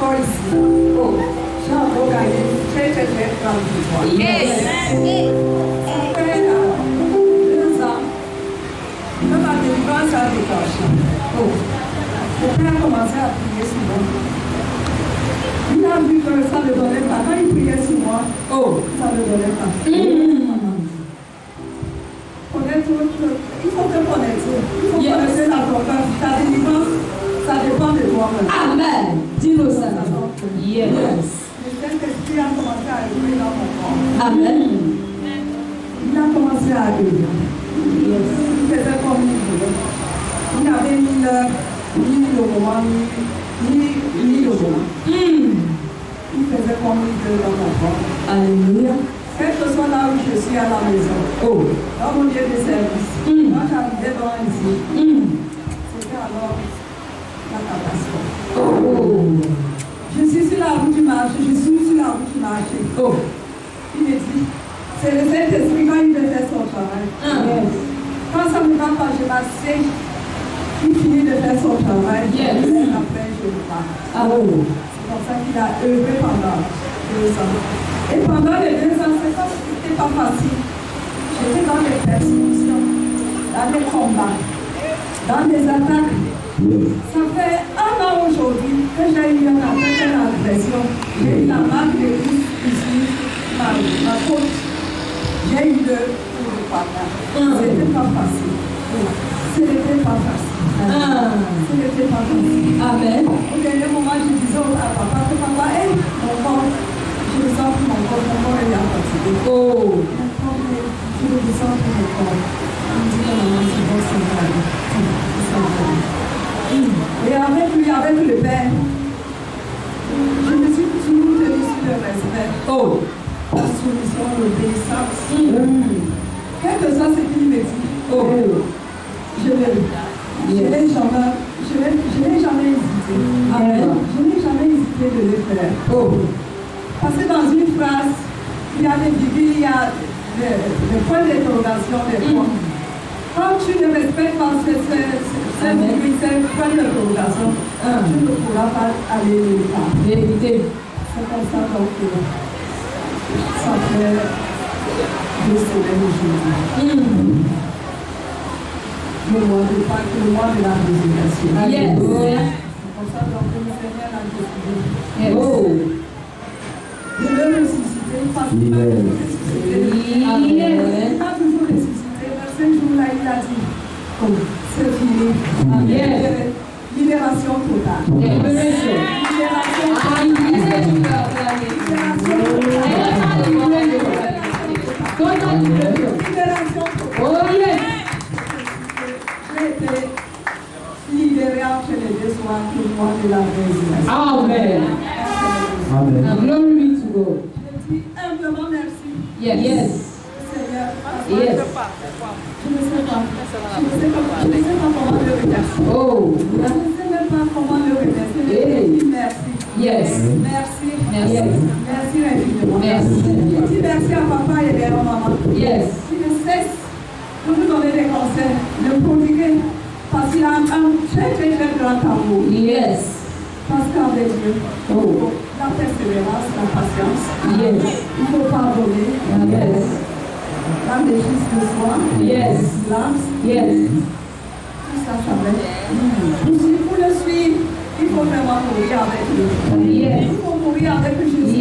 encore ici. Oh, j'ai encore gagné une très grande victoire. Yes. Après 2 ans, quand ma délivrance a déclenché, oh, le père a commencé à prier sur moi. Il a vu que ça ne donnait pas. Quand il priait sur moi, oh, ça ne donnait pas. Il faut te connaître. Il faut connaître la profondeur. Ta délivrance, ça dépend de toi. Amen. Dis-le ça. Yes. Le Saint-Esprit a commencé à agir dans mon corps. Amen. Il a commencé à agir. Yes. Il faisait comme il voulait. Il n'avait ni l'heure, ni le moment, ni le moment. Il faisait comme il veut dans mon corps. Alléluia. Quel que soit là où je suis à la maison, dans mon lieu de service, quand j'arrivais dans ici, c'était alors la catastrophe. Je suis sur la route du marché, il me dit, c'est le Saint-Esprit quand il veut faire son travail. Quand ça ne va pas, je m'assieds, il finit de faire son travail, et après je repars. C'est pour ça qu'il a œuvré pendant 2 ans. Et pendant les 2 ans, c'était pas facile. J'étais dans les persécutions, dans les combats, dans les attaques. Ça fait 1 an aujourd'hui que j'ai eu une agression. J'ai eu la marque de Christ ici, ma côte. J'ai eu 2 coups de patate. C'était pas facile. Ce n'était pas facile. Ce n'était pas facile. Amen. Au dernier moment, je disais à papa, mon corps, je me sens que mon corps est fatigué. Je me sens que mon corps. Il me dit que maman, c'est bon, c'est vrai. Et avec lui, avec le Père, je me suis toujours tenue sur le respect. La soumission, l'obéissance. Quel que soit ce qu'il me dit, je n'ai jamais hésité. Amen. Je n'ai jamais hésité de le faire. Parce que dans une phrase, il y a des virgules, il y a des points d'interrogation, des points. Quand tu ne respectes pas ces points d'interrogation, tu ne pourras pas aller nulle part. Vérité. C'est comme ça donc ça fait 2 semaines aujourd'hui. Le mois de Pâques, le mois de la résurrection. C'est comme ça donc que le Seigneur a décidé. Je veux ressusciter, parce que pas toujours ressusciter. Vers ce jour-là, il a dit, c'est fini. Libération totale. Libération totale. J'ai été libéré entre les 2 soirs pour le mois de la résurrection. Amen. Glory be to God. Je dis humblement merci. Yes. Seigneur. Yes. Je ne sais pas. Je ne sais pas comment le remercier. Je ne sais même pas comment le remercier. Je dis merci. Yes. Merci. Merci infiniment. Je dis merci à papa et à maman. Yes. Qui ne cesse de nous donner des conseils, de prodiguer, parce qu'il a un très grand amour. Yes. Parce qu'avec Dieu, la persévérance, la patience, il faut pardonner, la maîtrise de soi, silence, tout ça, ça va. Pour le suivre, il faut vraiment mourir avec lui. Il faut mourir avec Jésus. Si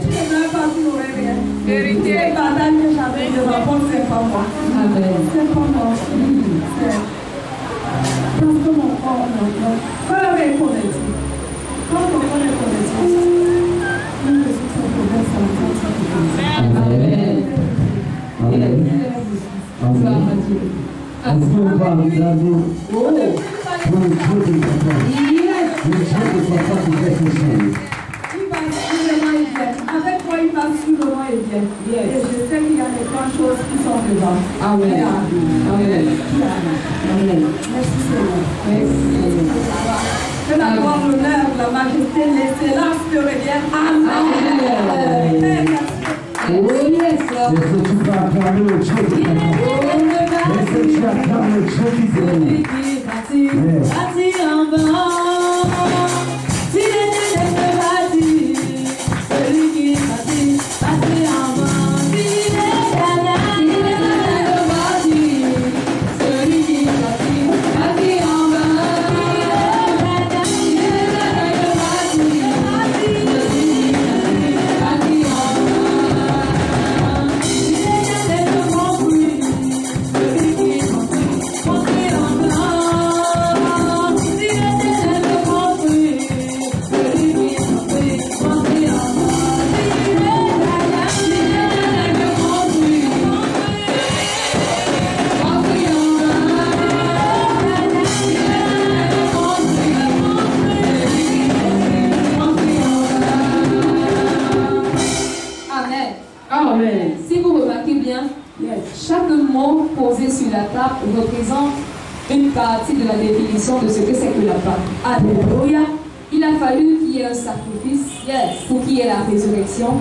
tu ne meurs pas, tu n'aurais rien. Vérité. Les batailles que j'avais devant moi, c'est pas moi. C'est pas moi. Parce que mon corps, pas reconnaître. Quand on connaît connaissance, nous ne sommes pas pour ça. Amen. Avec toi, il va sûrement et bien. Et je sais qu'il y a des grandes choses qui sont devant. Amen. Merci Seigneur. Que la gloire, l'honneur, la majesté, l'excellence te reviennent. Amen. Est-ce que tu vas acclamer le Dieu de ta vie? Est-ce que tu acclames le Dieu qui t'aime? sur la table représente une partie de la définition de ce que c'est que la Pâque. Alléluia. Il a fallu qu'il y ait un sacrifice pour qu'il y ait la résurrection,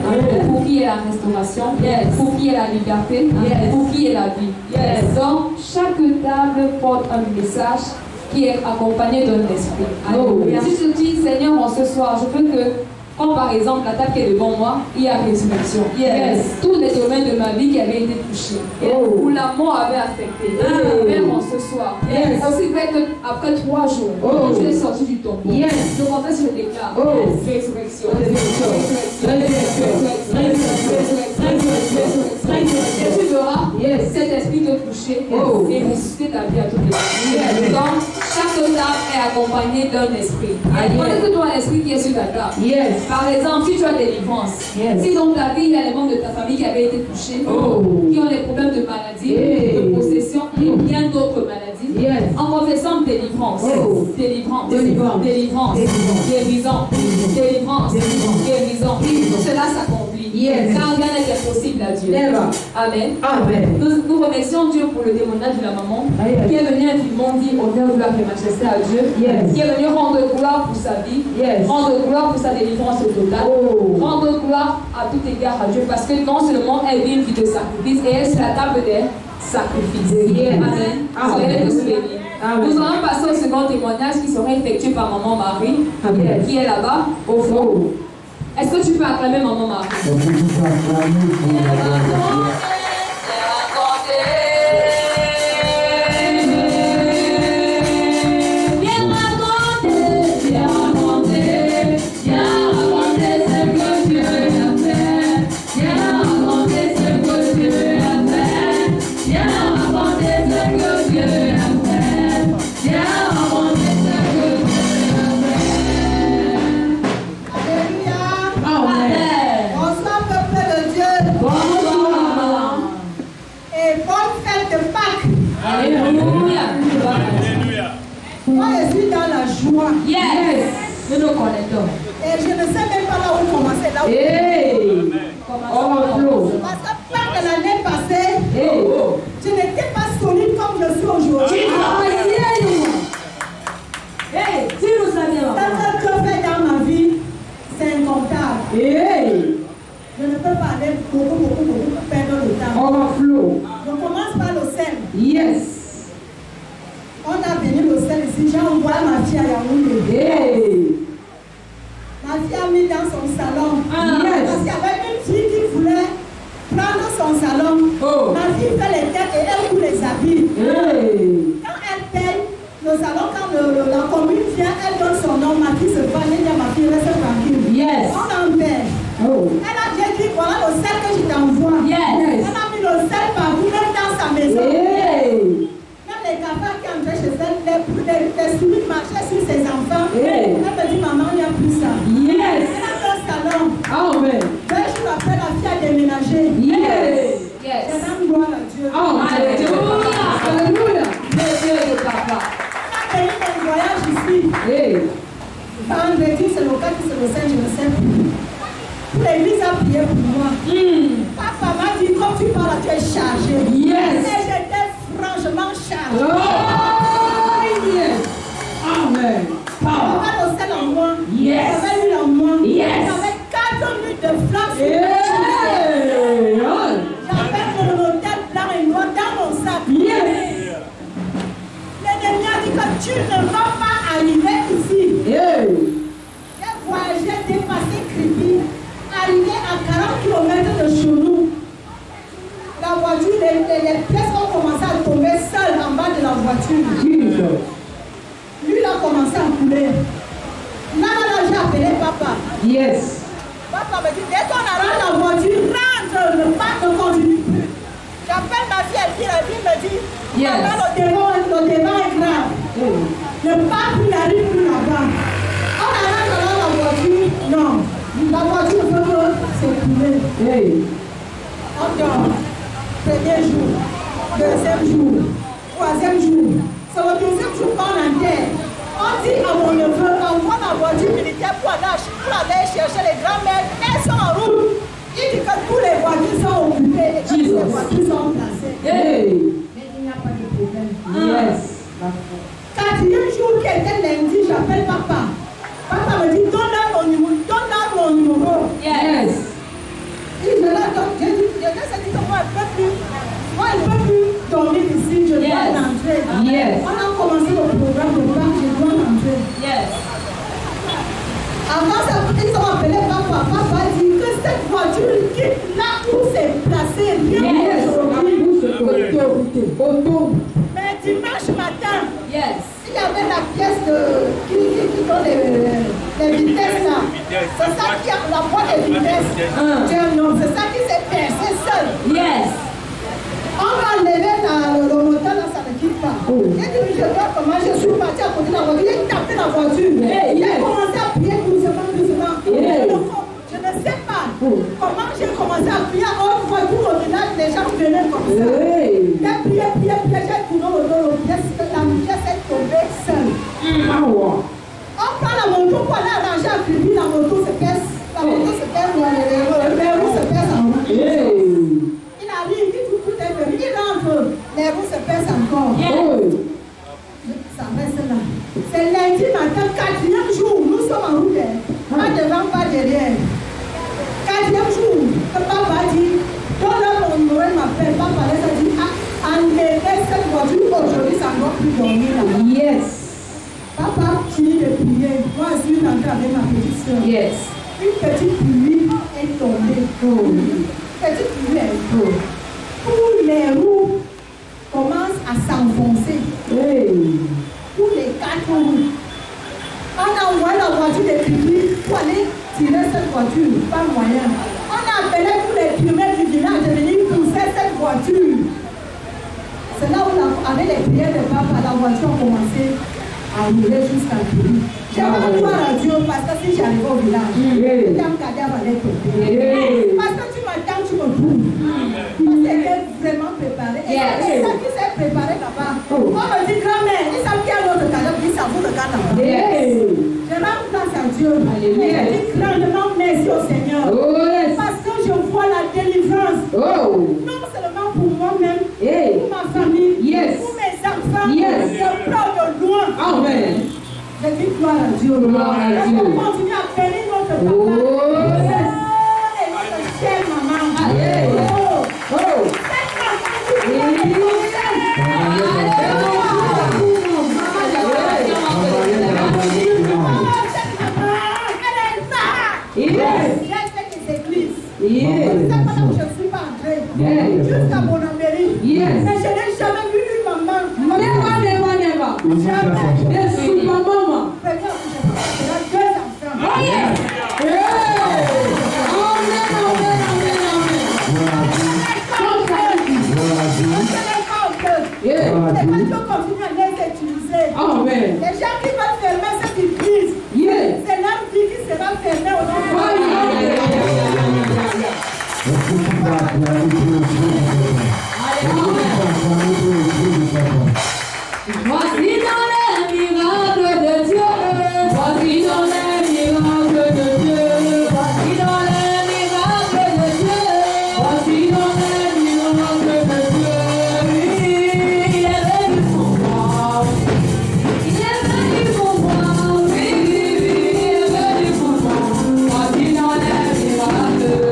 pour qu'il y ait la restauration, pour qu'il y ait la liberté, pour qu'il y ait la vie. Donc, chaque table porte un message qui est accompagné d'un esprit. Si je dis, Seigneur, ce soir, je veux que, comme par exemple la table qui est devant moi, il y a résurrection. Tous les domaines de ma vie qui avaient été touchés, où la mort avait affecté. Même ce soir. Aussi fait qu'après 3 jours, quand je suis sorti du tombeau, je confesse, je déclare résurrection. Et tu verras cet esprit te toucher et ressusciter ta vie à toutes les fois. Donc, chaque table est accompagnée d'un esprit. Peut-être que tu as un esprit qui est sur ta table. Par exemple, si tu as délivrance, si dans ta vie il y a les membres de ta famille qui avaient été touchés, qui ont des problèmes de maladie, de possession et bien d'autres maladies, en confessant délivrance, délivrance, guérison, délivrance, guérison, cela s'accomplit. Car rien n'est possible à Dieu. Amen. Nous remercions Dieu pour le témoignage de la maman qui est venue intimement dire honneur, gloire et majesté à Dieu, qui est venue rendre gloire pour sa vie, rendre gloire pour sa délivrance totale, rendre gloire à tout égard à Dieu, parce que non seulement elle vit une vie de sacrifice et elle est sur la table des sacrifices. Amen. Soyez tous bénis. Nous allons passer au second témoignage qui sera effectué par maman Marie, qui est là-bas au fond. Est-ce que tu peux acclamer maman Marie? Moi, je suis dans la joie. Nous nous connaissons. Et je ne sais même pas là où commencer. Là où parce que par de l'année passée, je n'étais pas solide comme je suis aujourd'hui. Si nous savions. Ce que je fais dans ma vie, c'est incontable. Je ne peux pas aller beaucoup perdre le temps. Je commence par le sel. On a béni le sel ici, j'ai envoyé ma fille à Yaoundé. Ma fille a mis dans son salon. Parce qu'il y avait une fille qui voulait prendre son salon. Ma fille fait les têtes et elle coule les habits. Quand elle paye le salon, quand la commune vient, elle donne son nom. Ma fille se bat, elle dit à ma fille, reste tranquille. On en paie. Elle a déjà dit, voilà le sel que je t'envoie. Elle a mis le sel partout, même dans sa maison. Les cafards qui entraient chez elle, les souris marchaient sur ses enfants. Elle me dit, maman, il n'y a plus ça. Elle a fait un salon. Amen. Un jour après, la fille a déménagé. C'est un gloire à Dieu. Alléluia. Dieu de papa. On a payé mon voyage ici. Vendredi, c'est le 4, c'est le 5, je ne sais plus. L'église a prié pour moi. Papa m'a dit, comme tu parles, tu es chargé. Et j'étais franchement chargé. Amen. J'avais le sel en moi. J'avais l'huile en moi. J'avais 4 minutes de flamme. J'avais le hôtel blanc et noir dans mon sac. L'ennemi a dit que tu ne vas pas arriver ici. J'ai voyagé, dépassé Kripi, arrivé à 40 km de chez nous. La voiture, les pièces ont commencé à tomber seules en bas de la voiture. Lui, il a commencé à couler. Là, j'ai appelé papa. Papa me dit, dès qu'on arrête la voiture, rentre, le pas ne continue plus. J'appelle ma fille, elle me dit, papa, le débat est grave. Le pape, il n'arrive plus là-bas. On arrête alors la voiture. Non, la voiture veut s'écouler. On dort. Premier jour, deuxième jour, troisième jour. C'est le deuxième jour qu'on enterre. On dit à mon neveu, envoie la voiture militaire pour aller chercher les grands-mères. Elles sont en route. Il dit que tous les voitures sont occupées et que toutes les voitures sont placées. Mais il n'y a pas de 4e jour qui était lundi, j'appelle papa. Papa me dit, donne-leur mon numéro. Yes. Et je leur donne, je dis, moi, elle ne peut plus dormir ici, je dois rentrer. Yes. On a commencé le programme de banque, je dois rentrer. Yes. Avant ça, ils ont appelé papa. Papa dit que cette voiture quitte là où c'est placé. Rien Autorité. Mais dimanche matin, yes. il y avait la pièce qui donne les vitesses là. C'est ça qui a la boîte des vitesses. C'est ça qui s'est percé seul. Yes. On va lever le moteur là, ça ne quitte pas. Il dit, je vois comment je suis parti à côté de la voiture. Il a tapé la voiture. Il a commencé à prier doucement. Je ne sais pas comment j'ai commencé à prier. On voit tout au village, les gens venaient comme ça. J'ai prié, j'ai tourné au dos, la pièce est tombée seule. On prend la moto pour aller arranger à Philippe, la moto se casse. La moto se casse, les roues se cassent en haut. Il arrive, il dit tout est fini, il rentre, les roues se cassent encore. Ça reste là. C'est lundi matin, 4e jour, nous sommes en route. Pas devant, pas derrière. 4e jour, que papa dit, donne-leur mon numéro, il m'appelle. Papa les a dit, enlevez cette voiture, aujourd'hui ça ne doit plus dormir là. Yes. Papa finit de prier. Moi, je suis rentrée avec ma petite soeur. Yes. Une petite pluie est tombée. Petite pluie est tombée. Où les roues commencent à s'enfoncer. Pour les 4 roues. On a envoyé la voiture de Pipi pour aller tirer cette voiture. Pas moyen. On a appelé tous les primaires du village de venir pousser cette voiture. C'est là où, avec les prières de papa, la voiture a commencé à rouler jusqu'à Pipi. J'ai pas voir à Dieu parce que si j'arrive au village, un cadavre allait tomber. Parce que tu m'attends, tu me trouves. Parce qu'elle est vraiment préparée. Et c'est ça qui s'est préparé là-bas. On me dit, grand-mère, ils savent qu'il y a un autre cadavre qui s'avoue le gars là-bas. Je rends grâce à Dieu. Et je dis grandement merci au Seigneur. Parce que je vois la délivrance. Non seulement pour moi-même, pour ma famille, pour mes enfants, je pleure de loin. Amen. Je dis gloire à Dieu. Gloire à Dieu. On continue à bénir notre papa. Et notre chère maman. Cette maman qui c'est pendant que je ne suis pas entrée. Jusqu'à mon Amérique. Mais je n'ai jamais vu une maman. Jamais. Super maman. Première que je fais, c'est 2 enfants. C'est pas Dieu continue à les utiliser. Les gens qui veulent fermer cette église, c'est leur vie qui sera fermée au nom de Voici dans les miracles de Dieu. Voici dans les miracles de Dieu. Voici dans les miracles de Dieu. Voici dans les miracles de Dieu. Il est venu pour moi. Il est venu pour moi. Oui, il est venu pour moi. Voici dans les miracles de Dieu. Il est venu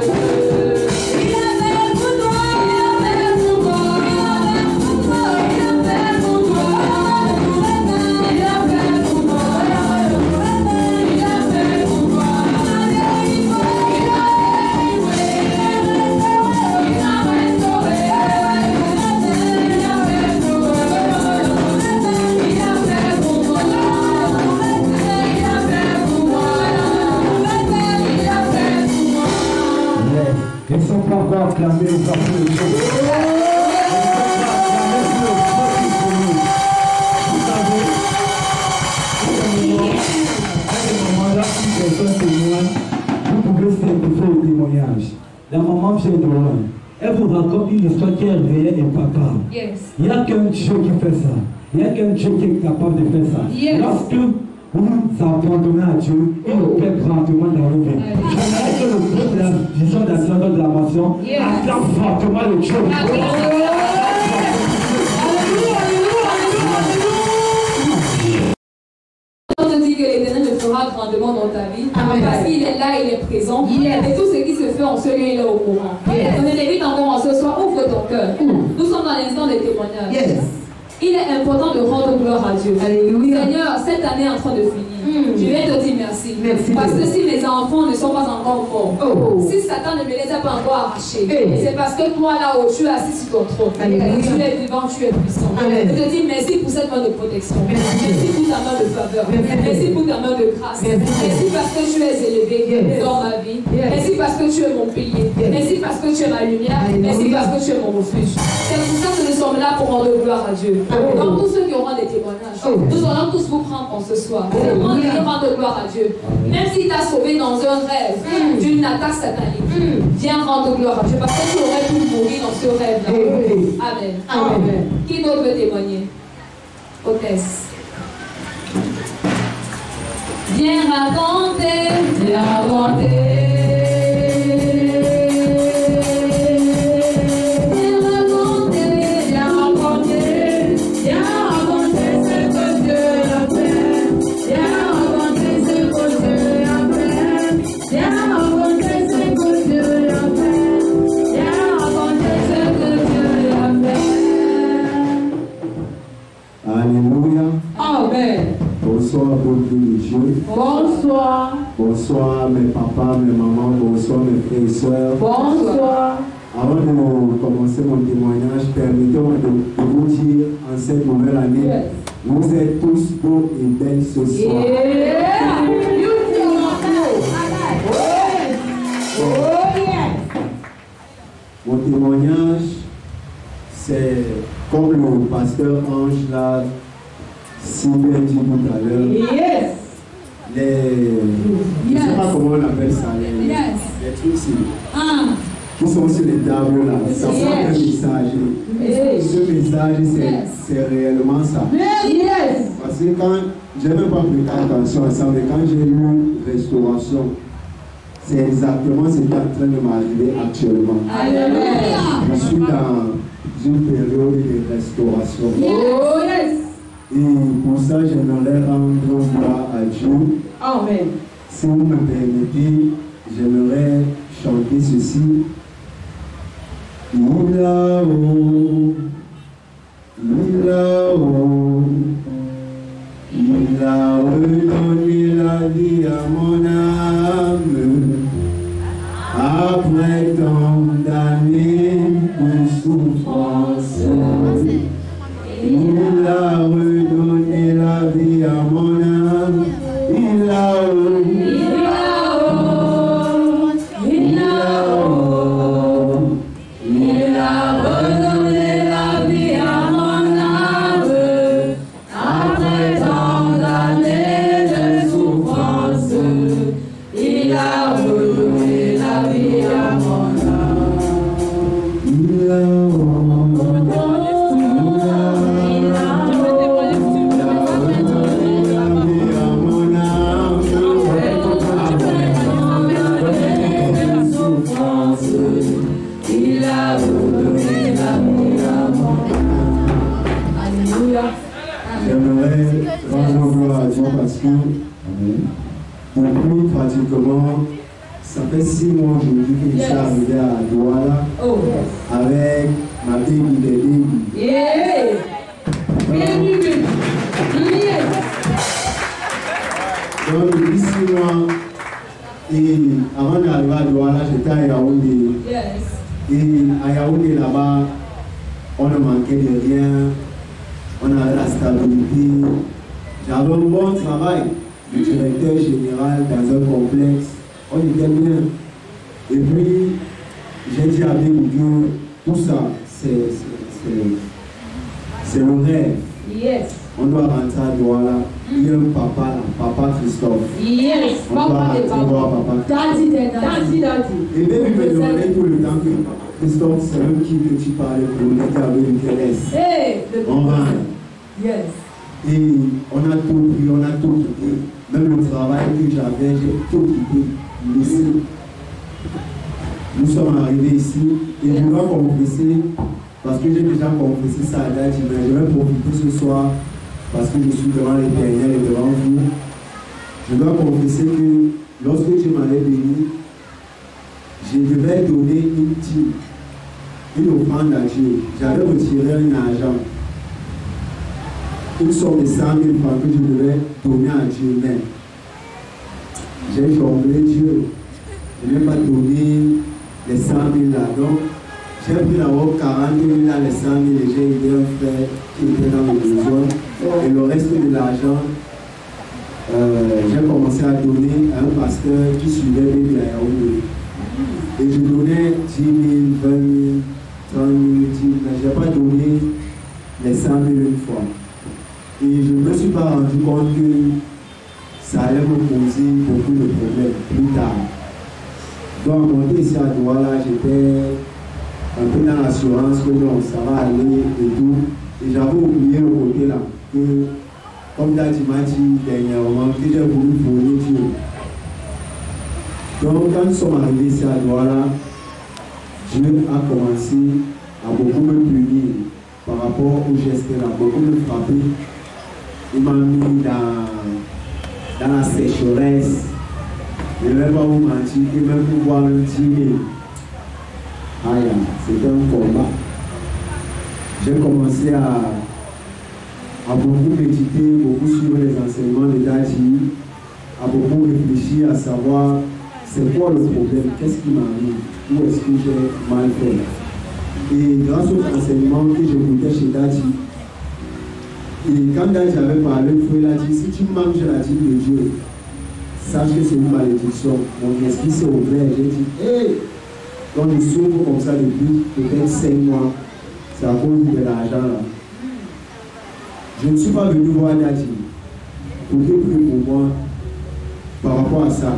pour toi. Il est venu pour toi. Il est venu pour toi. Ils ne sont pas encore acclamés au parti de Dieu. Vous savez, à ce moment-là, si personne témoigne, vous pouvez simplifier le témoignage. La maman vient de loin. Elle vous raconte une histoire qui est réelle et palpable. Il n'y a qu'un Dieu qui fait ça. Il n'y a qu'un Dieu qui est capable de faire ça. Lorsque vous abandonnez à Dieu, il le fait grandement dans vos vies. J'aimerais que le groupe de la vision d'action de la mention acclame fortement le Dieu. que l'Éternel le fera grandement dans ta vie. Parce qu'il est là, il est présent. Et tout ce qui se fait en ce lieu, il est au courant. On est invité encore en ce soir, ouvre ton cœur. Nous sommes dans l'instant des témoignages. Il est important de rendre gloire à Dieu. Alléluia. Seigneur, cette année est en train de finir. Je viens te dire merci. Parce que si mes enfants ne sont pas encore morts, si Satan ne me les a pas encore arrachés, c'est parce que toi là où tu es assis sur ton trône, tu es vivant, tu es puissant. Je te dis merci pour cette main de protection. Merci pour ta main de faveur. Merci pour ta main de grâce. Merci parce que tu es élevé dans ma vie. Merci parce que tu es mon pilier. Merci parce que tu es ma lumière. Merci parce que tu es mon refuge. C'est pour ça que nous sommes là pour rendre gloire à Dieu. Donc tous ceux qui auront des témoignages, nous allons tous vous prendre en ce soir. Rendre gloire à Dieu. Même s'il t'a sauvé dans un rêve d'une attaque satanique, viens rendre gloire à Dieu parce que tu aurais pu mourir dans ce rêve-là. Amen. Amen. Qui d'autre veut témoigner? Hôtesse. Viens raconter, viens raconter. Alléluia. Amen. Bonsoir, peuple de Dieu. Bonsoir. Bonsoir, mes papas, mes mamans. Bonsoir, mes frères et sœurs. Bonsoir. Avant de commencer mon témoignage, permettez-moi de vous dire en cette nouvelle année, vous êtes tous beaux et belles ce soir. Mon témoignage, c'est comme le pasteur Ange l'a si bien dit tout à l'heure. Je ne sais pas comment on appelle ça. Les trucs qui sont sur les tables là. Ça porte un message. Ce message, c'est réellement ça. Parce que quand, je n'ai même pas prêté attention à ça, mais quand j'ai lu restauration, c'est exactement ce qui est en train de m'arriver actuellement. Je suis dans une période de restauration. Et pour ça, j'aimerais rendre gloire à Dieu. Amen. Si vous me permettez, j'aimerais chanter ceci. Il là-haut, il a redonné la vie à mon âme. Après tant d'années de souffrance, il a redonné la vie à mon âme. Il a redonné la vie à mon âme. Après tant d'années de souffrance, il a redonné la vie à mon âme. Il a parce que depuis pratiquement, ça fait 6 mois aujourd'hui que je suis arrivé à Douala avec ma baby de baby. Donc depuis 6 mois, et avant d'arriver à Douala, j'étais à Yaoundé. Et à Yaoundé là-bas, on ne manquait de rien, on avait la stabilité. J'avais un bon travail de directeur général dans un complexe. On était bien. Et puis, j'ai dit avec Dieu, tout ça, c'est le rêve. On doit rentrer à Douala. Il y a un papa là, papa Christophe. On doit rentrer voir papa. Et même il me demandait tout le temps que Christophe, c'est eux qui que tu parlais pour nous qui avait une caresse. On rentre. Et on a tout pris, on a tout quitté. Même le travail que j'avais, j'ai tout quitté, laissé. Nous sommes arrivés ici et je dois confesser, parce que j'ai déjà confessé ça à date, mais je vais profiter ce soir, parce que je suis devant l'Éternel et devant vous, je dois confesser que lorsque Dieu m'avait béni, je devais donner une offrande à Dieu. J'avais retiré un argent, une somme de 100 000 francs que je devais donner à Dieu. Mais j'ai jonglé Dieu. Je n'ai pas donné les 100 000 là. Donc, j'ai pris d'abord 40 000 là, les 100 000 et j'ai aidé un frère qui était dans le besoin. Et le reste de l'argent, j'ai commencé à donner à un pasteur qui suivait Bébé à Yaoundé. Et je donnais 10 000, 20 000, 30 000, 10 000, mais je n'ai pas donné les 100 000 une fois. Et je ne me suis pas rendu compte que ça allait me poser beaucoup de problèmes plus tard. Donc, monter ici à Douala, j'étais un peu dans l'assurance que non, ça va aller et tout. Et j'avais oublié le côté là, que comme Daddy m'a dit dernièrement, que j'ai voulu voler Dieu. Donc, quand nous sommes arrivés ici à Douala, Dieu a commencé à beaucoup me punir par rapport au geste là, beaucoup me frapper. Il m'a mis dans la sécheresse. Je ne vais pas vous mentir, et même pouvoir me tirer. Aïe, c'était un combat. J'ai commencé à beaucoup méditer, beaucoup suivre les enseignements de Daddy, à beaucoup réfléchir, à savoir c'est quoi le problème, qu'est-ce qui m'arrive, où est-ce que j'ai mal fait. Et grâce aux enseignements que j'écoutais chez Daddy, et quand Daddy avait parlé, il a dit, si tu manges la dîme de Dieu, sache que c'est une malédiction. Mon esprit s'est ouvert, j'ai dit, hé! Donc je souffre comme ça depuis peut-être 5 mois. C'est à cause de l'argent là. Je ne suis pas venu voir Daddy pour qu'il prie pour moi par rapport à ça.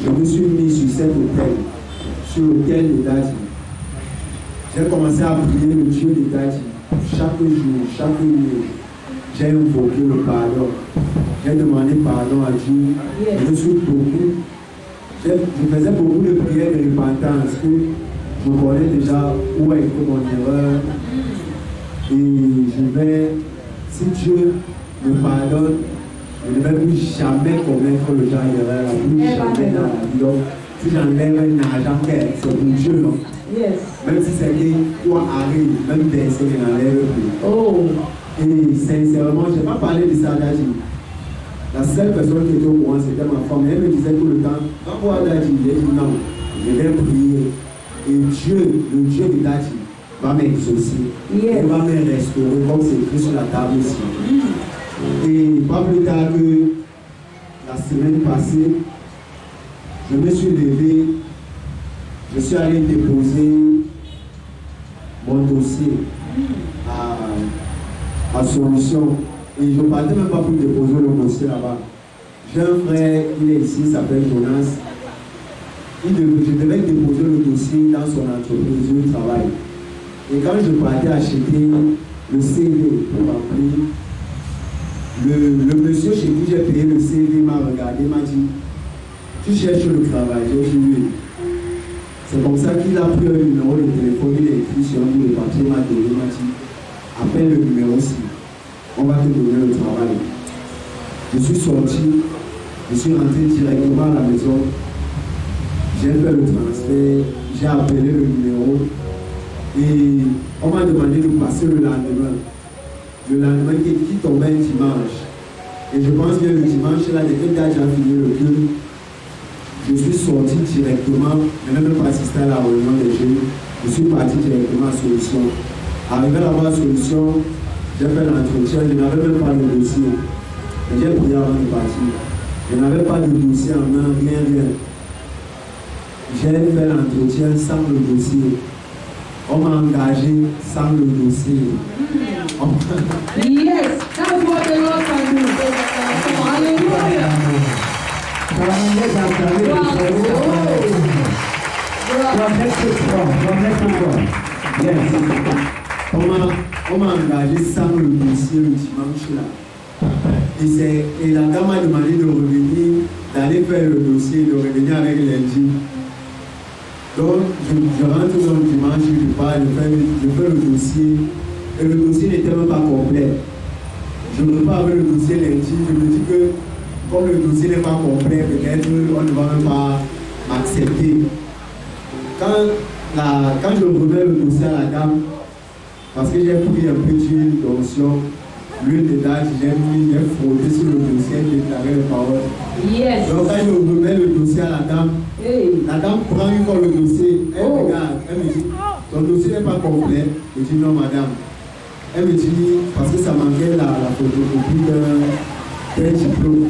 Je me suis mis sur cet hôtel, sur l'hôtel de Daddy. J'ai commencé à prier le Dieu de Daddy. Chaque jour, chaque nuit, j'ai invoqué le pardon. J'ai demandé pardon à Dieu. Je me suis beaucoup. Je faisais beaucoup de prières de repentance que je connais déjà où est mon erreur. Et je vais, si Dieu me pardonne, je ne vais plus jamais commettre le genre d'erreur, plus jamais dans la vie. Donc, si j'enlève un argent, c'est pour Dieu, non? Yes. Même si c'est que toi arrive, même verset, je n'enlève plus. Oh. Et sincèrement, je n'ai pas parlé de ça à Daddy. La seule personne qui était au courant, c'était ma femme. Elle me disait tout le temps, va voir Daddy. J'ai dit non, je vais prier. Et Dieu, le Dieu de Daddy, va m'exaucer. Yes. Il va me restaurer comme c'est écrit sur la table ici. Et pas plus tard que la semaine passée, je me suis levé, je suis allé déposer mon dossier à Solution. Et je ne partais même pas pour déposer le dossier là-bas. J'ai un frère, il est ici, il s'appelle Jonas. Je devais déposer le dossier dans son entreprise où il travaille. Et quand je partais acheter le CV pour remplir, le monsieur chez qui j'ai payé le CV m'a regardé, m'a dit, tu cherches le travail? J'ai dit oui. C'est comme ça qu'il a pris un numéro de téléphone, il a écrit sur un bout de papier, m'a donné, m'a dit, appelle le numéro 6. On va te donner le travail. Je suis sorti, je suis rentré directement à la maison, j'ai fait le transfert, j'ai appelé le numéro et on m'a demandé de passer le lendemain. Le lendemain qui tombait un dimanche. Et je pense que le dimanche, là, dès que Daddy a fini le culte, je suis sorti directement, je n'ai même pas assisté à la réunion des jeunes, je suis parti directement à Solution. Arrivé là-bas à Solution, j'ai fait l'entretien, je n'avais même pas de dossier. J'ai prié avant de partir. Je n'avais pas de dossier en main, rien. J'ai fait l'entretien sans le dossier. On m'a engagé sans le dossier. Yes, that's what the Lord can do. Hallelujah. On m'a engagé sans le dossier le dimanche là. Et la dame m'a demandé de revenir, d'aller faire le dossier, de revenir avec lundi. Donc je rentre dans le dimanche, je fais le dossier. Et le dossier n'était même pas complet. Je repars avec le dossier lundi, je me dis que comme le dossier n'est pas complet, peut-être on ne va même pas m'accepter. Quand je remets le dossier à la dame, parce que j'ai pris un peu d'huile d'onction, l'huile de date, j'ai frotté sur le dossier, j'ai déclaré les paroles. Yes. Donc quand je remets le dossier à la dame prend une fois le dossier, elle regarde, elle me dit, ton dossier n'est pas complet. Je dis non madame. Elle me dit, parce que ça manquait la photocopie d'un diplôme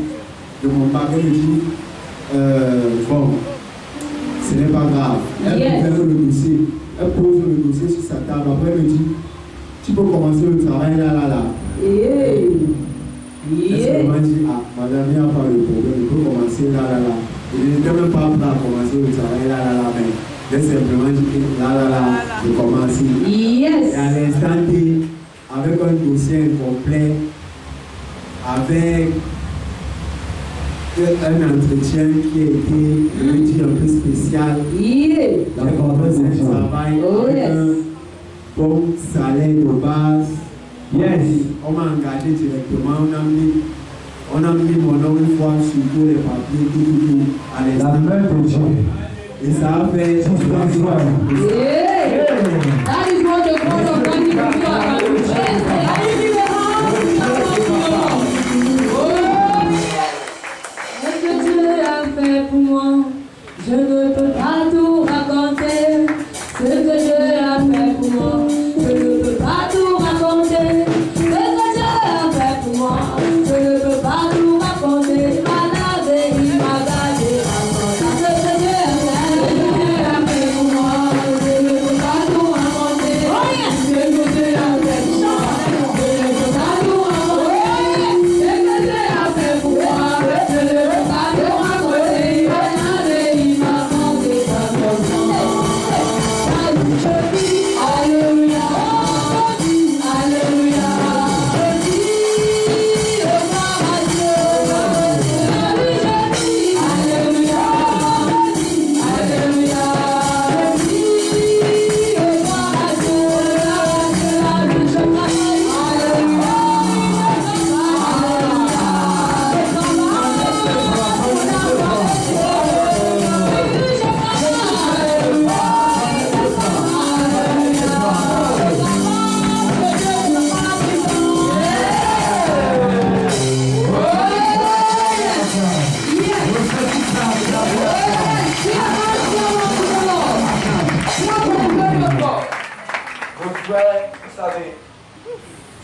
de mon bac, elle me dit, bon, ce n'est pas grave. Elle ouvre le dossier, elle pose le dossier sur sa table, après elle me dit, tu peux commencer le travail là. Elle m'a dit, ah, madame, il n'y a pas de problème, je peux commencer là. Je n'étais même pas prêt à commencer le travail là, mais j'ai simplement dit, là, je commence. Yes. Et à l'instant T, avec un dossier complet, avec un entretien qui a été, je veux dire, un peu spécial. Dans le travail, avec un bon salaire de base. On m'a engagé directement, on a mis mon nom une fois sur tous les papiers, tout, à l'instant. Et ça a fait That is what the God of God is Ce que Dieu a fait pour moi, je ne peux pas tout raconter. Ce que Dieu a fait pour moi, je ne peux pas tout raconter. Ce que Dieu a fait pour moi, je ne peux pas tout raconter. Il m'a lavé, il m'a gardé encore. Ce que Dieu a fait pour moi, je ne peux pas tout raconter. Ce que Dieu a fait pour moi, je ne peux pas tout raconter. Ce que Dieu a fait pour moi, je ne peux pas tout raconter. Il m'a lavé, il m'a gardé encore. Alléluia, Alléluia,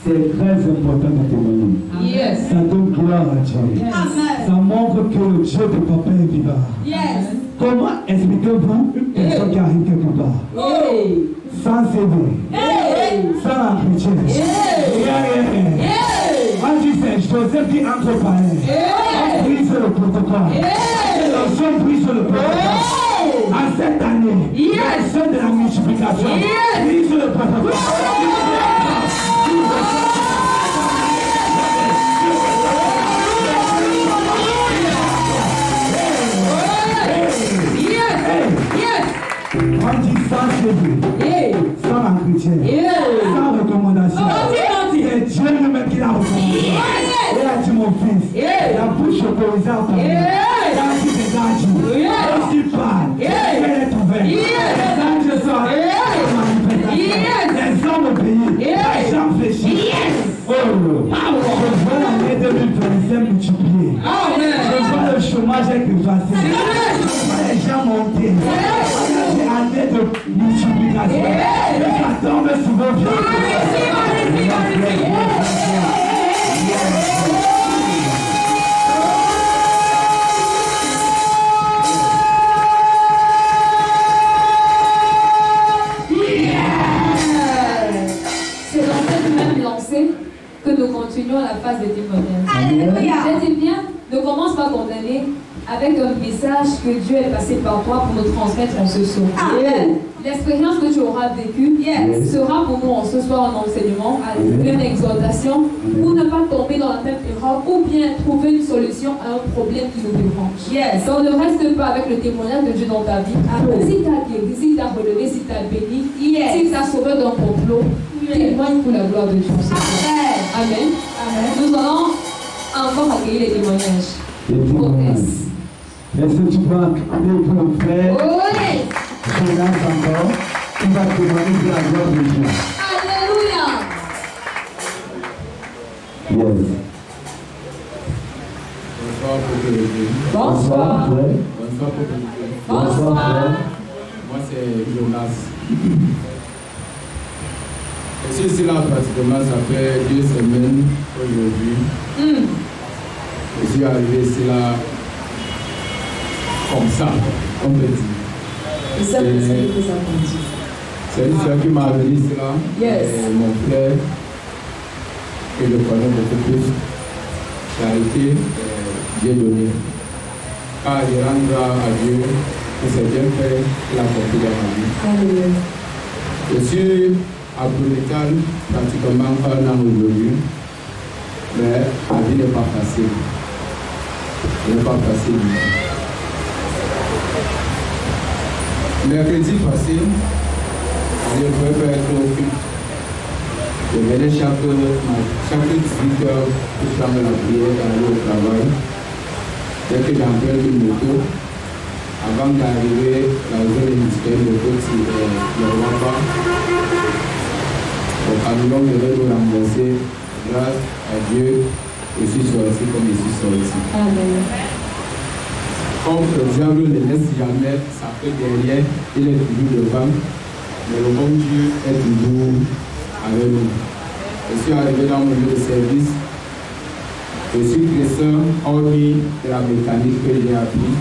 C'est très important de témoigner. Yes. Ça donne gloire à Dieu. Ça montre que Dieu de papa est vivant. Yes. Comment expliquez-vous une personne qui arrive quelque part sans CV, sans entretien, rien. On dit c'est Joseph qui entre par on brise le protocole. On brise le protocole. En cette année, personne de la multiplication brise le protocole. On dit sans CV, sans entretien, sans recommandation. C'est Dieu lui-même qui l'a recommandé. Il a dit mon fils, la bouche autorisée à parler. Quand il dégage, lorsqu'il parle, elle est ouverte. Les anges sont manifestation. Les hommes obéissent. Les gens fléchissent. Oh, je vois l'année 2025 multipliée. Je vois le chômage être effacé. Je vois les gens monter. C'est année de multiplication. Et ça tombe souvent bien. C'est dans cette même lancée que nous continuons la phase des témoignages. J'ai dit bien, ne commence pas condamner avec un message que Dieu est passé par toi pour nous transmettre en ce soir. L'expérience que tu auras vécue sera pour nous en ce soir un enseignement, une exhortation pour ne pas tomber dans la même erreur ou bien trouver une solution à un problème qui nous dérange. Donc ne reste pas avec le témoignage de Dieu dans ta vie. Si tu as guéri, si tu as relevé, si tu as béni, si tu as sauvé d'un complot, témoigne pour la gloire de Dieu. Amen. Nous allons encore accueillir les témoignages. Est-ce que tu vas prier pour le frère? Oui. Je lance encore. Tu vas témoigner de la gloire de Dieu. Alléluia. Yes. Bonsoir, peuple de Dieu. Bonsoir. Bonsoir, peuple de Dieu. Bonsoir. Moi, c'est Jonas. Je suis ici là pratiquement, ça fait 2 semaines aujourd'hui. Je suis arrivé ici là comme ça, on peut dire. C'est une soeur qui m'a amené ici là. Yes. Et mon frère, que je connais beaucoup plus, charité, Dieu donné. Car je rends grâce à Dieu pour ses bienfaits qu'il a porté dans ma vie. Je suis à Brunital pratiquement 1 an aujourd'hui, mais la vie n'est pas facile. Elle n'est pas facile. Mercredi passé, je ne pouvais pas être au culte. Je venais chaque 18 heures pour faire la prière et aller au travail. Dès que j'emprunte une moto, avant d'arriver à la zone industrielle de Côte, je ne vois pas. Le camion devait nous rembourser. Grâce à Dieu, je suis sorti comme je suis sorti. Amen. Comme le diable ne laisse jamais sa paix derrière, il est toujours devant. Mais le bon Dieu est toujours avec nous. Je suis arrivé dans mon lieu de service. Je suis presseur, hormis de la mécanique que j'ai appris.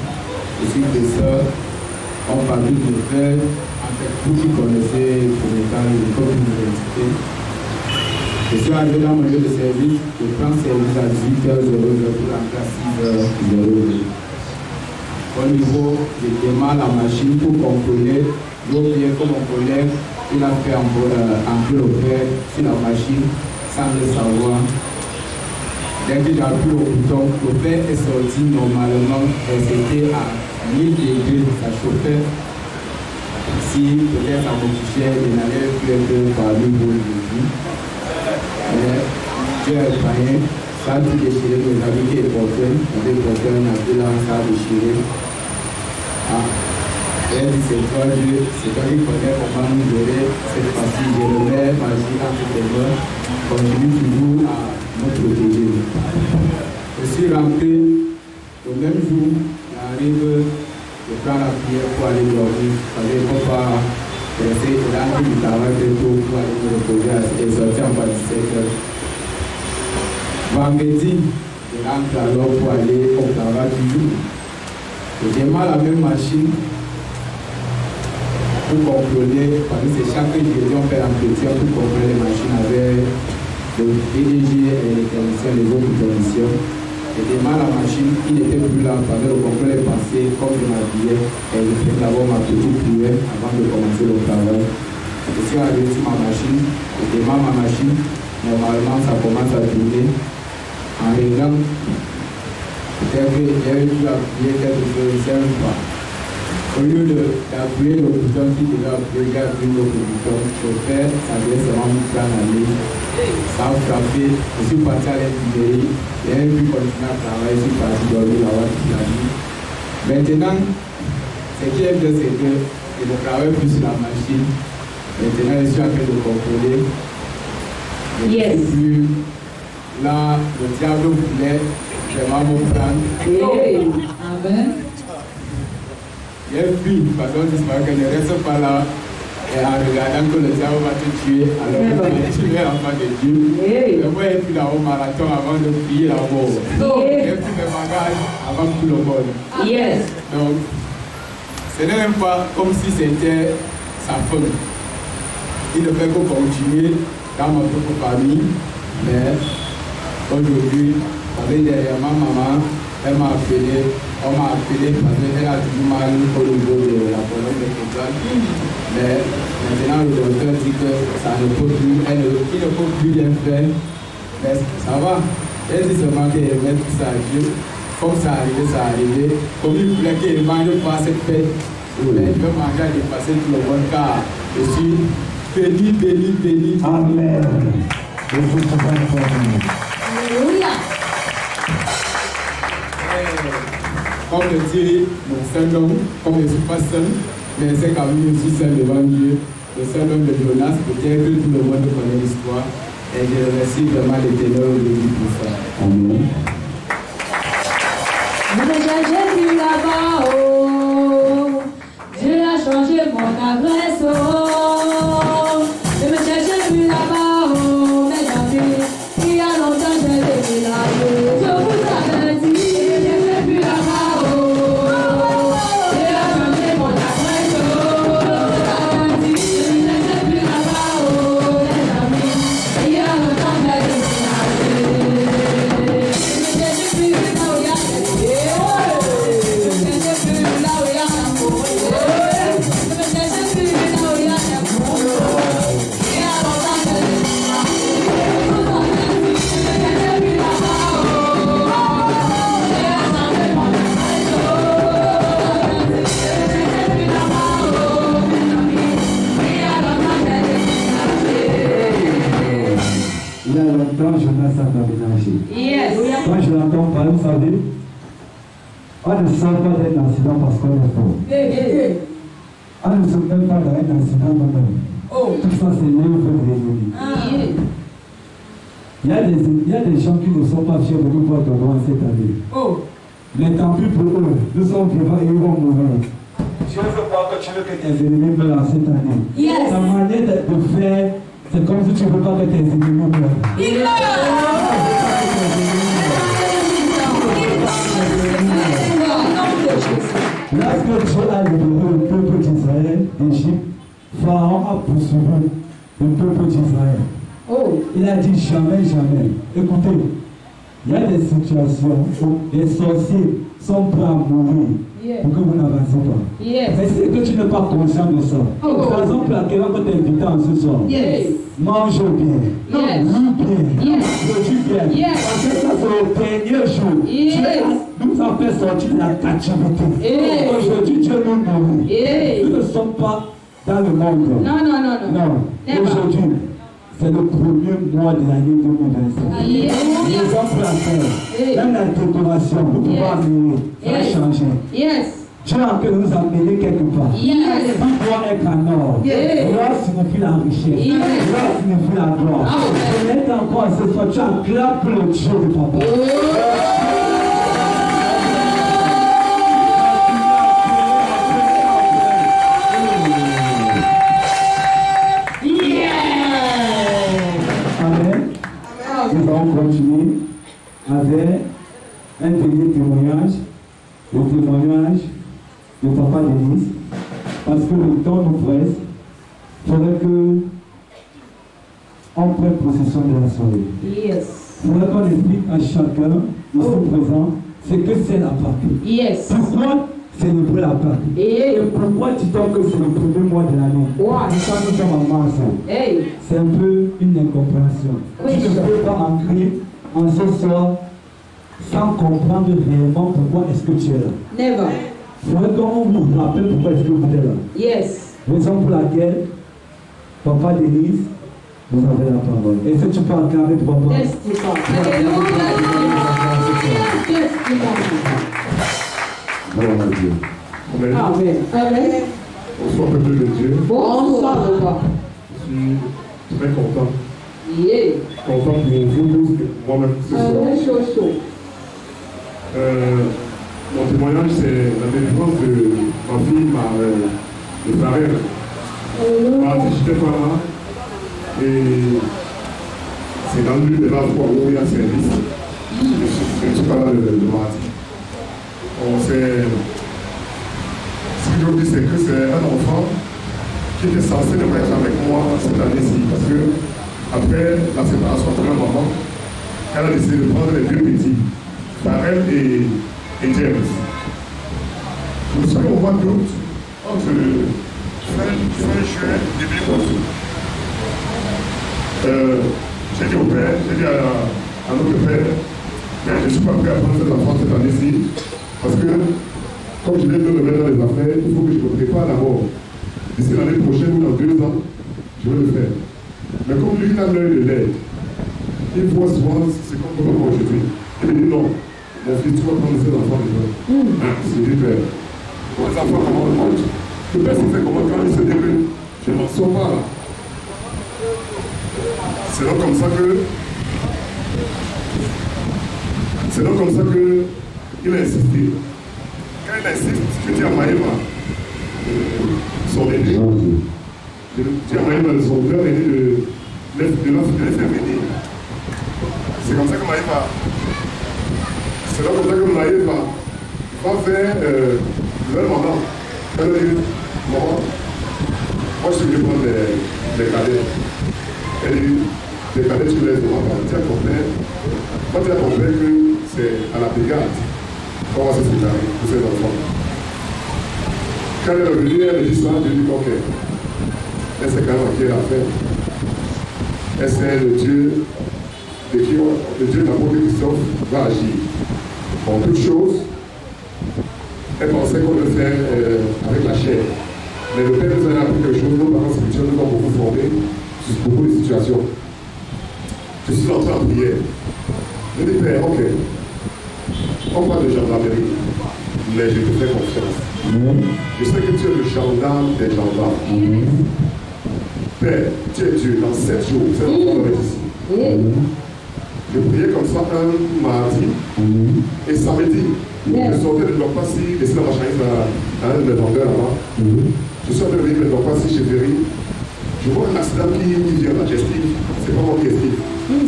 Je suis presseur, on fabrique le fer. En fait, vous qui connaissez le métal, comme l'université. Je suis arrivé dans mon lieu de service, je prends service à 18h00 pour rentrer à 6h00. Au niveau, je démarre la machine pour contrôler l'eau bien que mon collègue, il a fait entrer le fer sur la machine sans le savoir. Dès que j'ai appuyé au bouton, le fer est sorti normalement et c'était à 1000 degrés, ça chauffait. Si peut-être ça me touchait, je n'allais plus être parmi vous aujourd'hui. Mais Dieu est païen, ça a tout déchiré, les habits qui est porté, j'avais porté un habit là, ça a déchiré. Et c'est toi qui connais comment nous gérer cette partie. Je remets ma vie entre tes mains, continue toujours à nous protéger. Je suis rentré le même jour, j'arrive. Je prends la prière pour aller dormir, parce qu'il ne faut pas rester dans le travail de tout pour aller me reposer et sortir en bas de 17h. Vendredi, je rentre alors pour aller au travail toujours. Je démarre la même machine pour contrôler, parce que c'est chaque jour on fait l'entretien pour contrôler les machines avec le PDG et les techniciens, les autres techniciens. Je démarre la machine, il n'était plus là, parce que le contrôle est passé comme je m'habillais et je fais d'abord ma petite prière avant de commencer le travail. Je suis arrivé sur ma machine, je démarre ma machine, normalement ça commence à tourner. En regardant, peut-être que j'ai dû appuyer quelque chose, je ne sais même pas. Au lieu d'appuyer le bouton qui devait appuyer, j'ai appuyé l'autre bouton. Je fais, ça devait seulement me prendre la ligne. Ça a frappé, je suis parti à l'intérieur. J'ai pu continuer à travailler, je suis parti dormir là-bas toute la nuit. Maintenant, ce qui est bien, c'est que je ne travaille plus sur la machine. Maintenant, je suis en train de contrôler. Yes. Plus là, le diable voulait vraiment me prendre. Amen. J'ai fui, parce qu'on dit que ne reste pas là et en regardant que le diable va te tuer, alors que tu es l'enfant de Dieu. Mais moi, j'ai pris là au marathon avant de prier là-haut. J'ai pris mes bagages avant tout le monde. Yes. Donc, ce n'est même pas comme si c'était sa femme. Il ne fait que continuer dans ma propre famille, mais aujourd'hui, parce que derrière ma maman, elle m'a appelé, on m'a appelé parce qu'elle a toujours mal au niveau de la colonne vertébrale. Mais maintenant, le docteur dit que ça ne peut plus, il ne peut plus rien faire. Mais ça va. Elle dit seulement qu'elle met tout ça à Dieu. Comme ça arrivait, ça arrivait. Comme il voulait qu'elle ne mange pas cette fête, mais il peut manger à dépasser tout le monde car je suis béni, béni, béni. Amen. Alléluia. comme je dis, mon seul homme, comme je ne suis pas seul, mais c'est quand même je suis seul devant Dieu, le seul homme de Jonas, peut-être que tout le monde connaît l'histoire. Et je remercie vraiment l'Éternel aujourd'hui pour ça. Amen. Je ne cherchais plus là-bas, oh. Dieu a changé mon adresse, oh. Je ne me cherchais plus là-bas, oh. Mais j'en ai, il y a longtemps, j'ai déménagé. Je vous avais dit, je ne cherchais plus là-bas, oh. Dieu a changé mon adresse, oh. Je vous avais dit, je ne cherchais plus là-bas, oh. Mais j'en ai, il y a longtemps, j'ai déménagé. Je ne cherchais plus là où il y a Il y a longtemps, Jonas a déménagé. Yes. Quand je l'entends parler, vous savez, on ne sort pas d'un incident parce qu'on est fort. On ne se met pas dans un incident nous-mêmes. Tout ça, c'est l'œuvre de l'ennemi. Il y a des gens qui ne sont pas fiers de nous voir devant cette année. Mais tant pis pour eux, nous sommes vivants et ils vont mourir. Je veux pas que tu veux que tes ennemis meurent cette année. Yes. Ta manière de faire, c'est comme si tu ne veux pas que tes ennemis meurent. Lorsque Dieu a libéré le peuple d'Israël d'Égypte, Pharaon a poursuivi le peuple d'Israël. Il a dit jamais, jamais. Écoutez, il y a des situations où les sorciers sont prêts à mourir pour que vous n'avancez pas. Mais c'est que tu n'es pas conscient de ça. Par exemple, à quel moment tu es invité en ce soir? Mange bien, lis bien, produis bien. Parce que ça, c'est le dernier jour. Dieu nous a fait sortir de la captivité. Aujourd'hui, Dieu nous nourrit. Nous ne sommes pas dans le monde. Non. Aujourd'hui, c'est le premier mois de l'année 2025. Les hommes à faire, même la décoration, vous pouvez amener, ça va changer. Dieu a en train de nous amener quelque part. Tout doit être en or. Gloire signifie la richesse. Gloire signifie la gloire. Et maintenant encore ce soir, tu acclames pour le Dieu de papa. Nous allons continuer avec un dernier témoignage, le témoignage de Papa Denis, parce que le temps nous presse. Il faudrait que on prenne possession de la soirée. Il faudrait qu'on explique à chacun, ici présent, ce que c'est la Pâque. Pourquoi célébrer la Pâque? Et pourquoi dit-on que c'est le premier mois de l'année? Quand nous sommes en mars, c'est un peu une incompréhension. Tu ne peux pas entrer en ce soir sans comprendre réellement pourquoi est-ce que tu es là. Never. Il faudrait qu'on vous rappelle pourquoi est-ce que vous êtes là. Raison pour laquelle Papa Denis, vous avez la parole. Et si tu peux acclamer Papa? Gloire à Dieu. Amen. Bonsoir, peuple de Dieu. Bonsoir, Papa. Je suis très content. Content pour vous tous, moi-même ce soir. Mon témoignage, c'est la délivrance de ma fille, de Farel. J'étais pas là. Et c'est dans l'une de la fois où il y a service. Je ne suis pas là le mardi. Ce que je dis, c'est que c'est un enfant qui était censé ne pas être avec moi cette année-ci. Parce que après la séparation de ma maman, elle a décidé de prendre les deux petits, Farel et James. Je me souviens au mois d'août, entre fin juin, début août. J'ai dit au père, j'ai dit à notre père, je ne suis pas prêt à prendre cet enfant cette année-ci. Parce que, comme je viens de le mettre dans les affaires, il faut que je me prépare d'abord. D'ici l'année prochaine ou dans 2 ans, je vais le faire. Mais comme lui, il a l'œil de l'aide, il voit souvent ce qu'on peut faire aujourd'hui. Il me dit non, mon fils, tu vas prendre ces enfants de toi. C'est du père. Pour les enfants, comment on mange? Le père se fait comment quand il se déroule? Je n'en sors pas là. C'est donc comme ça que il a insisté. Quand il insiste, je dis à Maïma, son aîné, je dis à Maïma, son frère aîné de laisser venir. C'est comme ça que Maïma, va faire le maman. Elle dit, maman, moi je suis venu prendre les cadets. Elle dit, les cadets tu laisses devant toi. Tu as compris. Quand tu as compris que c'est à la brigade qu'on va se séparer pour ces enfants. Quand elle est revenue, elle me dit ça, je dis ok. Elle sait quand même à qui elle a fait. Elle sait le Dieu de qui le Dieu d'apôtre Christophe va agir. En toute chose, elle pensait qu'on le fait avec la chair. Mais le Père nous a appris quelque chose, nos parents spirituels nous ont beaucoup formés sur beaucoup de situations. Je suis entré en prière. Je dis, Père, ok, on parle de gendarmerie, mais je te fais confiance. Je sais que tu es le gendarme des gendarmes. Père, tu es Dieu. Dans 7 jours, c'est l'enfant va être ici. Je priais comme ça un mardi et samedi. Je sortais de Dorpassi, laissé la marchandise à un de mes vendeurs là-bas. Je suis en train de venir de Dorpassi chez Ferry. Je vois un accident qui vient de la gestive. C'est pas moi qui estive.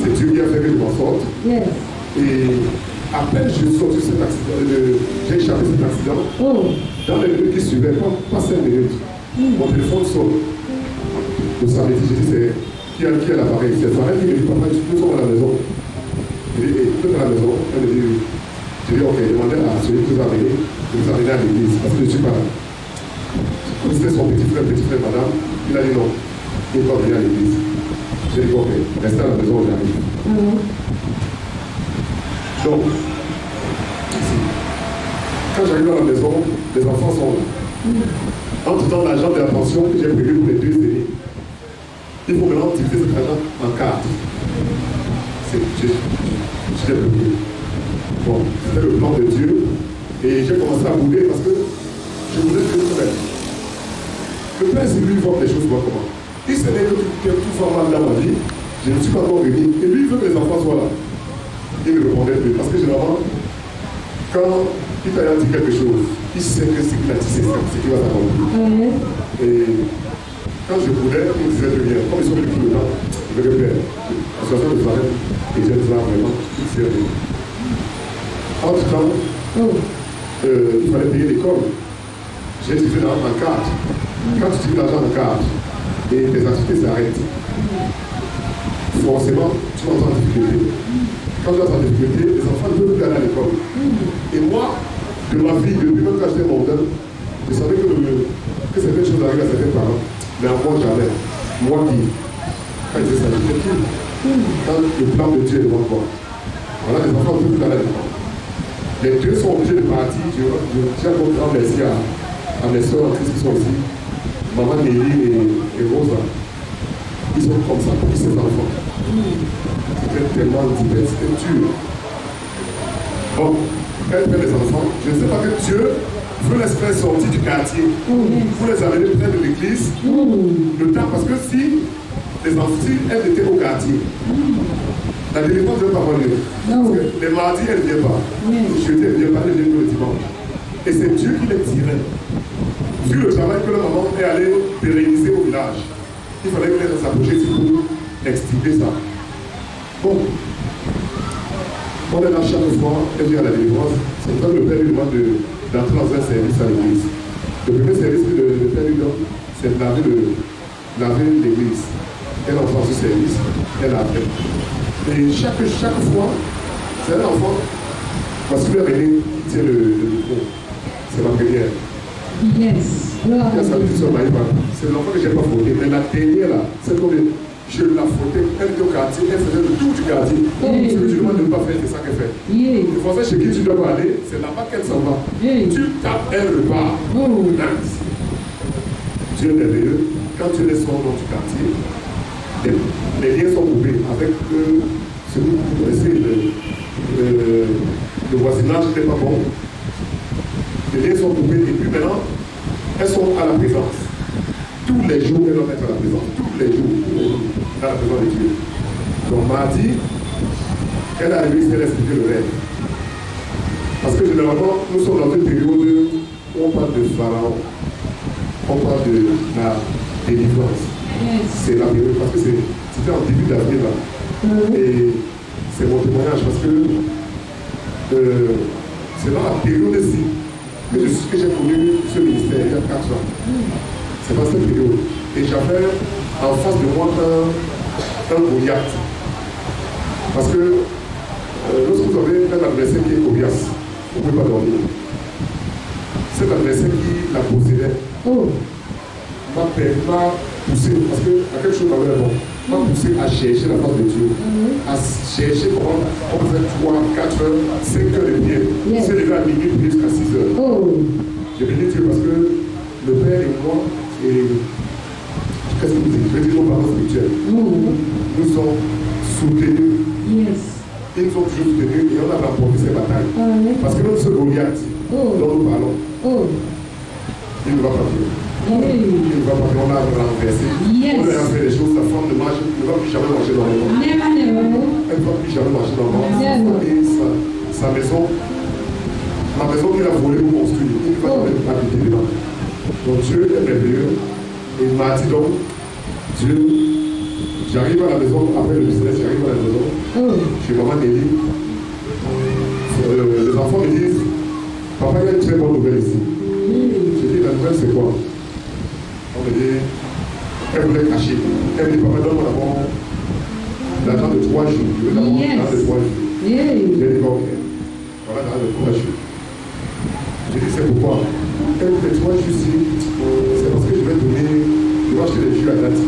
C'est Dieu qui a fait que je m'en sorte. Et à peine je suis sorti de cet accident, j'ai échappé cet accident. Dans les minutes qui suivaient, pas 5 minutes, mon téléphone sonne. Le samedi, j'ai dit, c'est qui a l'appareil? C'est Farel qui me dit, papa, nous sommes à la maison. Je dis, tout à la maison. Elle me dit, oui. J'ai dit, ok, demandez à celui qui nous a amené de nous amener à l'église, parce que je ne suis pas là. Comme c'était son petit frère, madame, il a dit non, il ne peut pas venir à l'église. J'ai dit, ok, restez à la maison, j'arrive. Donc, ici, quand j'arrive à la maison, les enfants sont là. Entre-temps, l'agent de la pension que j'ai prévu pour les 2 aînés, il faut maintenant utiliser cet argent en carte. Je l'ai prévu. Bon, c'était le plan de Dieu. Et j'ai commencé à bouder parce que je voulais que le Père, c'est lui qui voit les choses voient comment. Il savait que tout soit mal dans ma vie. Je ne suis pas encore venu. Et lui, il veut que les enfants soient là. Il ne répondait plus. Parce que généralement, quand il t'a dit quelque chose, il sait que ce qu'il a dit, c'est qu'il va t'accomplir. Et quand je voulais, il me disait de rien. Comme ils sont venus tout le temps, je vais faire la situation de Farel. Et j'ai dit là vraiment, tout sérieux. Entre-temps, il fallait payer l'école. J'ai utilisé l'argent en carte. Quand tu utilises l'argent en carte et tes activités s'arrêtent, forcément, tu vas en difficulté. Quand tu es en difficulté, les enfants ne peuvent plus aller à l'école. Et moi, de ma vie, depuis même quand j'étais mondain, je savais que certaines choses arrivent à certains parents. Mais à moi, jamais. Moi qui, quand je disais ça, j'étais qui? Quand le plan de Dieu est devant toi. Voilà, les enfants ne peuvent plus aller à l'école. Les deux sont obligés de partir. Je tiens à grand merci à mes soeurs en Christ qui sont ici, maman Nelly et Rosa. Ils sont comme ça pour ces enfants. C'était tellement divers, c'était dur. Bon, elle fait les enfants. Je ne sais pas que Dieu veut les faire sortir du quartier pour les amener près de l'église. Le temps, parce que si elles étaient au quartier, la délivrance ne veut pas venir. Parce que les mardis, elle ne vient pas. Le jeudi, elle ne vient pas, elle vient le dimanche. Et c'est Dieu qui les tirait. Vu le travail que la maman est allée pérenniser au village, il fallait qu'elle s'approche pour extirper ça. Bon, on est là chaque fois, elle vient à la délivrance. C'est quand le Père lui demande d'entrer dans un service à l'église. Le premier service que le Père lui donne, c'est de laver l'église. Elle entend ce service, elle a fait. Et chaque fois, c'est un enfant, parce que le aîné qui tient le micro, c'est ma première. Yes. C'est l'enfant que je n'ai pas fauté, mais la dernière là, c'est comme je l'ai fauté, elle était au quartier, elle faisait le tour du quartier. Ce que tu demandes de ne pas faire, c'est ça qu'elle fait. Le français chez qui tu dois aller, c'est là-bas qu'elle s'en va. Tu tapes, elle repart. Nice. Dieu est merveilleux. Quand tu laisses son dans du quartier, les liens sont coupés avec celui que vous connaissez, le voisinage n'était pas bon. Les liens sont coupés et puis maintenant, elles sont à la présence. Tous les jours, elles doivent être à la présence. Tous les jours, à la présence de Dieu. Donc mardi, elle a réussi à expliquer le rêve. Parce que généralement, nous sommes dans une période où on parle de Pharaon, on parle de la délivrance. C'est la période, parce que c'était en début d'avril là. Et c'est mon témoignage parce que c'est dans la période-ci que j'ai connu ce ministère il y a 4 ans. C'est dans cette période. Et j'avais en face de moi un Goliath. Parce que lorsque vous avez un adversaire qui est Goliath, vous ne pouvez pas dormir. Cet adversaire qui la possédait m'a poussé, parce que à quelque chose d'avait bon, m'a poussé à chercher la face de Dieu, à chercher comment on faisait 3, 4 heures, 5 heures de prière. C'est levé à minuit jusqu'à 6 heures. J'ai béni Dieu parce que le Père et moi, qu'est-ce que vous dites? Je vais dire nos parents spirituels. Nous sommes soutenus. Ils nous ont toujours soutenus et on a remporté ces batailles. Parce que notre Goliath, dont nous parlons, il ne va pas plus. Il ne va pas plus, on a renversé. On a fait des choses, sa femme ne va plus jamais manger dans le monde. Elle ne va plus jamais manger dans le monde. Et sa maison, la maison qu'il a volée pour construire, il ne va jamais habiter dedans. Donc Dieu est merveilleux. Et il m'a dit donc, Dieu, j'arrive à la maison, après le business, j'arrive à la maison, chez maman Nelly. Les enfants me disent, papa, il y a une très bonne nouvelle ici. Je dis, la nouvelle c'est quoi? On me dit, elle voulait cacher. Elle me dit, papa, donne-moi d'abord l'argent de 3 jours. Je veux d'abord l'argent de 3 jours. J'ai dit, ok, voilà l'argent de 3 jours. J'ai dit, c'est pourquoi? Elle me dit, 3 jours ici, c'est parce que je vais donner, je vais acheter des jus à date.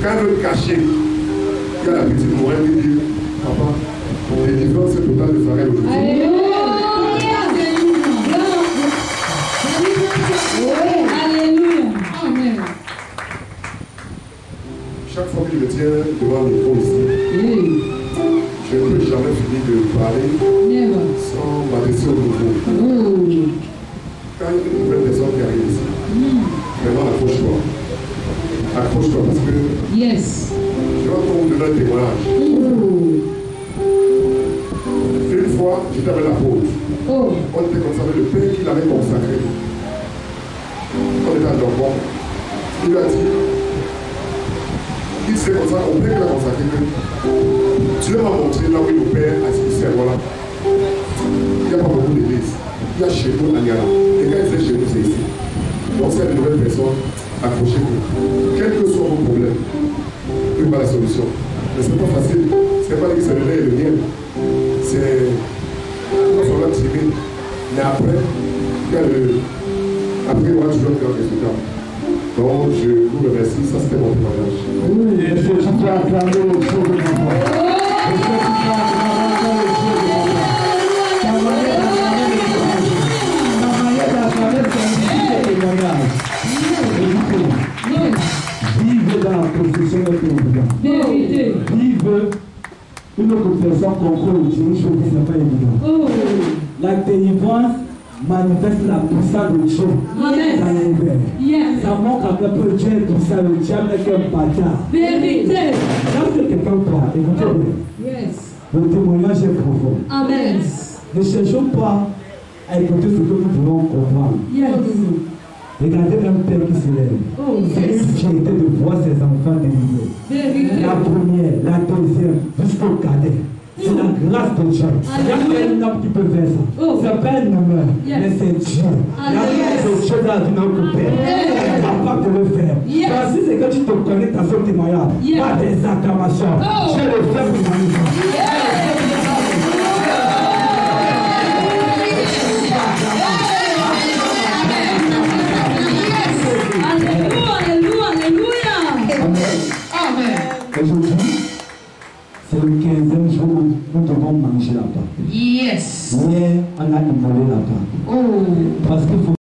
Quand elle veut cacher, il y a la petite Morelle qui dit, papa, les différences c'est total de Pharaon aujourd'hui. Chaque fois que je me tiens devant le micro ici, je ne peux jamais finir de parler sans m'adresser au nouveau. Quand il y a une nouvelle personne qui arrive ici, vraiment accroche-toi. Accroche-toi parce que je vais encore vous donner un témoignage. Une fois, j'étais avec l'apôtre. On était comme ça avec le Père qui l'avait consacré. On était à Dormont. Il lui a dit, il s'est comme ça, au Père qui l'a consacré. Dieu m'a montré là où le Père a dit, c'est voilà. Il n'y a pas beaucoup d'églises. Il y a chez nous à Niala. Et quand il disait chez nous, c'est ici. Donc c'est une nouvelle personne, accrochez-vous. Quel que soit vos problèmes, il va la solution. Mais ce n'est pas facile. Ce n'est pas que c'est le lait et le miel. C'est. Il va falloir tirer. Mais après, il y a le. Après, on va toujours faire un résultat. Donc, je vous remercie. Ça, c'était mon témoignage. Oui, et c'est tout à acclamer au show de mon papa. Et c'est tout à acclamer au show de mon papa. Ta manière d'acclamer le témoignage. Ta manière d'acclamer le témoignage. Vive dans la possession de ton président. Vive une confession qu'on croit utile, chose qui n'est pas évident. La délivrance manifeste la puissance de Dieu dans l'univers. Ça montre à quel point Dieu est puissant, le diable n'est qu'un bâtard. Lorsque quelqu'un parle, écoutez-le. Le témoignage est profond. Amen. Ne cherchons pas à écouter ce que nous voulons comprendre. Regardez un père qui se lève. C'est une fierté de voir ses enfants délivrés. La première, la deuxième, jusqu'au cadet. C'est la grâce de Dieu. Il n'y a pas un homme qui peut faire ça. C'est pas un homme, mais c'est Dieu. La grâce de Dieu dans la vie de notre Père. Il est capable de le faire. Si c'est que tu te connectes à ce témoignage, pas des acclamations. Dieu le fait pour nous. Aujourd'hui, c'est le 15e jour où nous devons manger la pâte. Hier, on a immolé la pâte. Parce qu'il faut